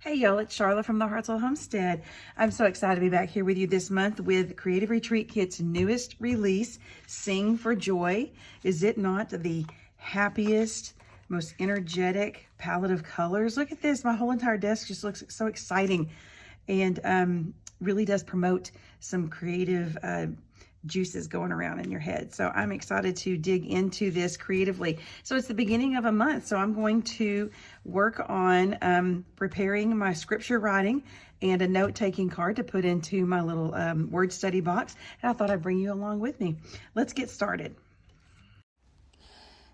Hey y'all, it's Sharla from the Hartsel Homestead. I'm so excited to be back here with you this month with Creative Retreat Kit's newest release, Sing for Joy. Is it not the happiest, most energetic palette of colors? Look at this, my whole entire desk just looks so exciting and really does promote some creative juices going around in your head. So I'm excited to dig into this creatively. So it's the beginning of a month, so I'm going to work on preparing my scripture writing and a note-taking card to put into my little word study box. And I thought I'd bring you along with me. Let's get started.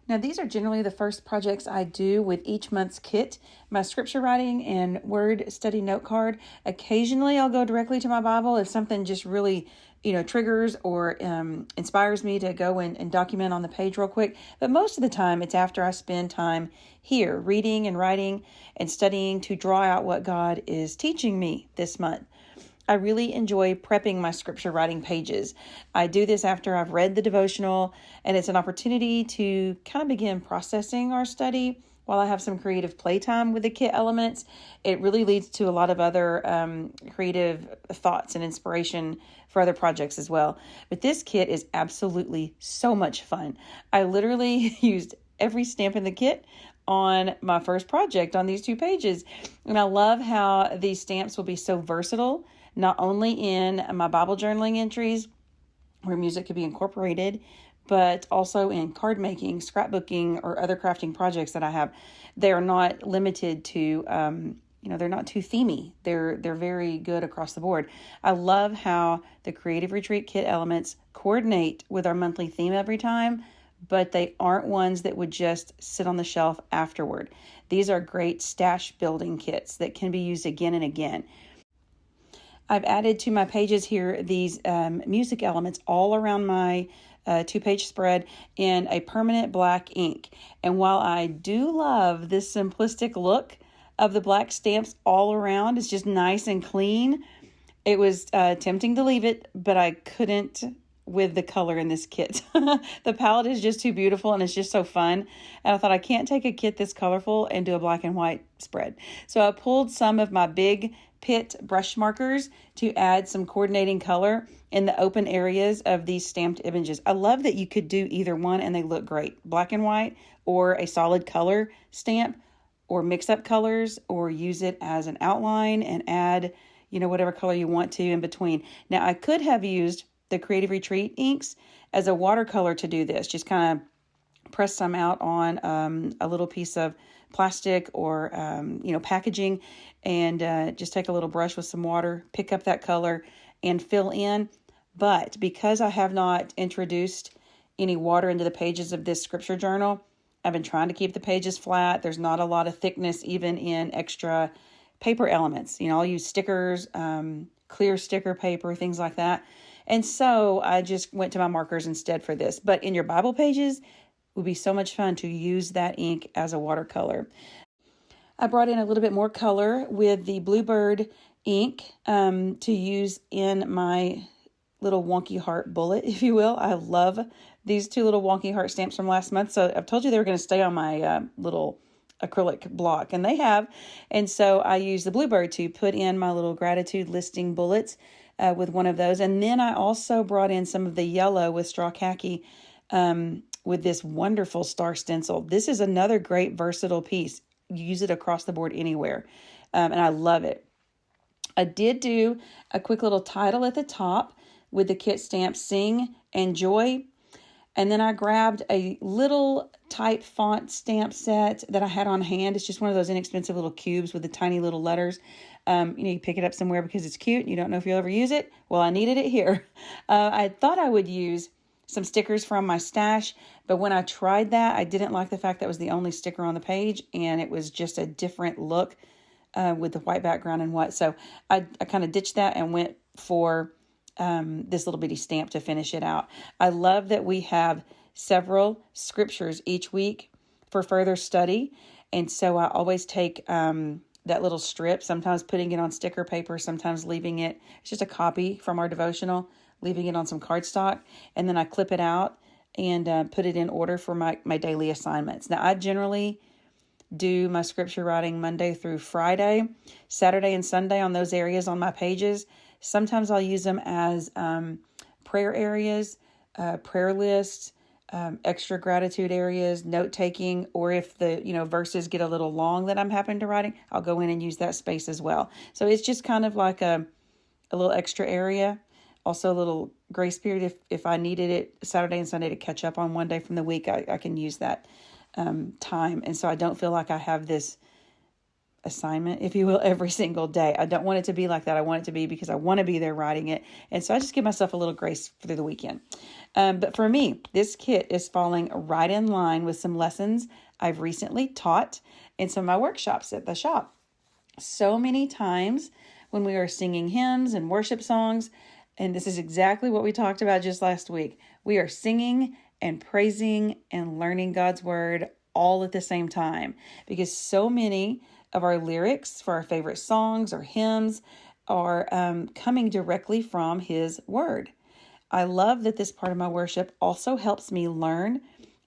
Now, these are generally the first projects I do with each month's kit, my scripture writing and word study note card. Occasionally, I'll go directly to my Bible if something just really, triggers or inspires me to go and document on the page real quick. But most of the time, it's after I spend time here reading and writing and studying to draw out what God is teaching me this month. I really enjoy prepping my scripture writing pages. I do this after I've read the devotional, and it's an opportunity to kind of begin processing our study while I have some creative playtime with the kit elements. It really leads to a lot of other creative thoughts and inspiration for other projects as well. But this kit is absolutely so much fun. I literally used every stamp in the kit on my first project on these two pages. And I love how these stamps will be so versatile, not only in my Bible journaling entries where music could be incorporated, but also in card making, scrapbooking, or other crafting projects that I have. They are not limited to, they're not too themey. They're very good across the board. I love how the Creative Retreat Kit elements coordinate with our monthly theme every time, but they aren't ones that would just sit on the shelf afterward. These are great stash building kits that can be used again and again. I've added to my pages here these music elements all around my two-page spread in a permanent black ink. And while I do love this simplistic look of the black stamps all around, it's just nice and clean. It was tempting to leave it, but I couldn't with the color in this kit. The palette is just too beautiful and it's just so fun. And I thought I can't take a kit this colorful and do a black and white spread. So I pulled some of my big PITT brush markers to add some coordinating color in the open areas of these stamped images. I love that you could do either one and they look great. Black and white or a solid color stamp or mix up colors or use it as an outline and add, whatever color you want to in between. Now I could have used the Creative Retreat inks as a watercolor to do this. Just kind of press some out on a little piece of plastic or, packaging and just take a little brush with some water, pick up that color and fill in. But because I have not introduced any water into the pages of this scripture journal, I've been trying to keep the pages flat. There's not a lot of thickness even in extra paper elements. I'll use stickers, clear sticker paper, things like that. And so I just went to my markers instead for this. But in your Bible pages, it would be so much fun to use that ink as a watercolor. I brought in a little bit more color with the Bluebird ink to use in my little wonky heart bullet, if you will. I love these two little wonky heart stamps from last month. So I've told you they were going to stay on my little acrylic block, and they have. And so I used the Bluebird to put in my little gratitude listing bullets with one of those. And then I also brought in some of the yellow with straw khaki with this wonderful star stencil. This is another great versatile piece. You use it across the board anywhere. And I love it. I did do a quick little title at the top with the kit stamp Sing and Joy. And then I grabbed a little type font stamp set that I had on hand. It's just one of those inexpensive little cubes with the tiny little letters. You pick it up somewhere because it's cute. You don't know if you'll ever use it. Well, I needed it here. I thought I would use some stickers from my stash, but when I tried that, I didn't like the fact that was the only sticker on the page, and it was just a different look with the white background and what. So I kind of ditched that and went for this little bitty stamp to finish it out. I love that we have several scriptures each week for further study. And so I always take that little strip, sometimes putting it on sticker paper, sometimes leaving it, it's just a copy from our devotional, leaving it on some cardstock. And then I clip it out and put it in order for my daily assignments. Now, I generally do my scripture writing Monday through Friday, Saturday and Sunday on those areas on my pages. Sometimes I'll use them as prayer areas, prayer lists, extra gratitude areas, note taking, or if the verses get a little long that I'm having to writing, I'll go in and use that space as well. So it's just kind of like a little extra area. Also a little grace period if I needed it Saturday and Sunday to catch up on one day from the week, I can use that time. And so I don't feel like I have this assignment, if you will, every single day. I don't want it to be like that. I want it to be because I want to be there writing it. And so I just give myself a little grace through the weekend. But for me, this kit is falling right in line with some lessons I've recently taught in some of my workshops at the shop. So many times when we are singing hymns and worship songs, and this is exactly what we talked about just last week, we are singing and praising and learning God's word all at the same time, because so many of our lyrics for our favorite songs or hymns are coming directly from His word. I love that this part of my worship also helps me learn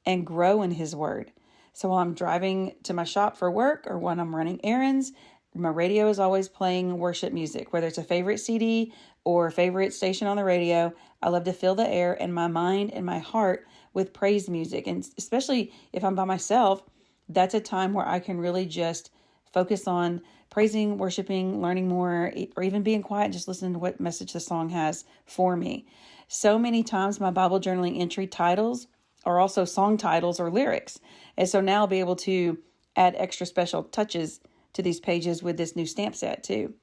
and grow in His word. So while I'm driving to my shop for work or when I'm running errands, my radio is always playing worship music, whether it's a favorite CD or favorite station on the radio. I love to fill the air and my mind and my heart with praise music. And especially if I'm by myself, that's a time where I can really just focus on praising, worshiping, learning more, or even being quiet and just listening to what message the song has for me. So many times my Bible journaling entry titles are also song titles or lyrics. And so now I'll be able to add extra special touches to these pages with this new stamp set too.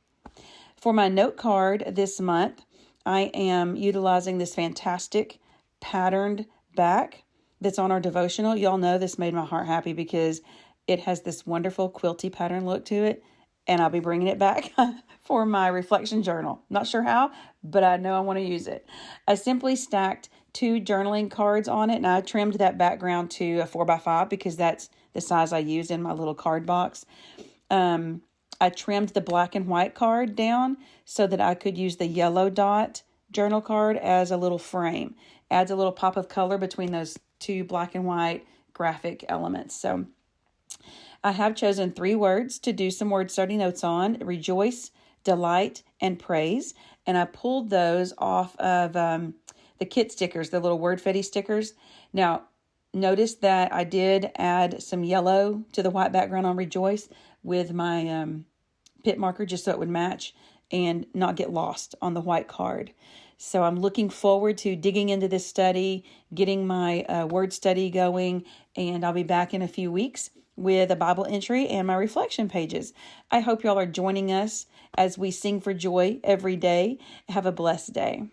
For my note card this month, I am utilizing this fantastic patterned back that's on our devotional. Y'all know this made my heart happy because it has this wonderful quilty pattern look to it, and I'll be bringing it back for my reflection journal. Not sure how, but I know I want to use it. I simply stacked 2 journaling cards on it, and I trimmed that background to a 4x5 because that's the size I used in my little card box. I trimmed the black and white card down so that I could use the yellow dot journal card as a little frame. Adds a little pop of color between those 2 black and white graphic elements. So I have chosen 3 words to do some word study notes on: rejoice, delight, and praise. And I pulled those off of the kit stickers, the little word fetty stickers. Now, notice that I did add some yellow to the white background on rejoice with my PITT marker just so it would match and not get lost on the white card. So I'm looking forward to digging into this study, getting my word study going, and I'll be back in a few weeks with a Bible entry and my reflection pages. I hope y'all are joining us as we sing for joy every day. Have a blessed day.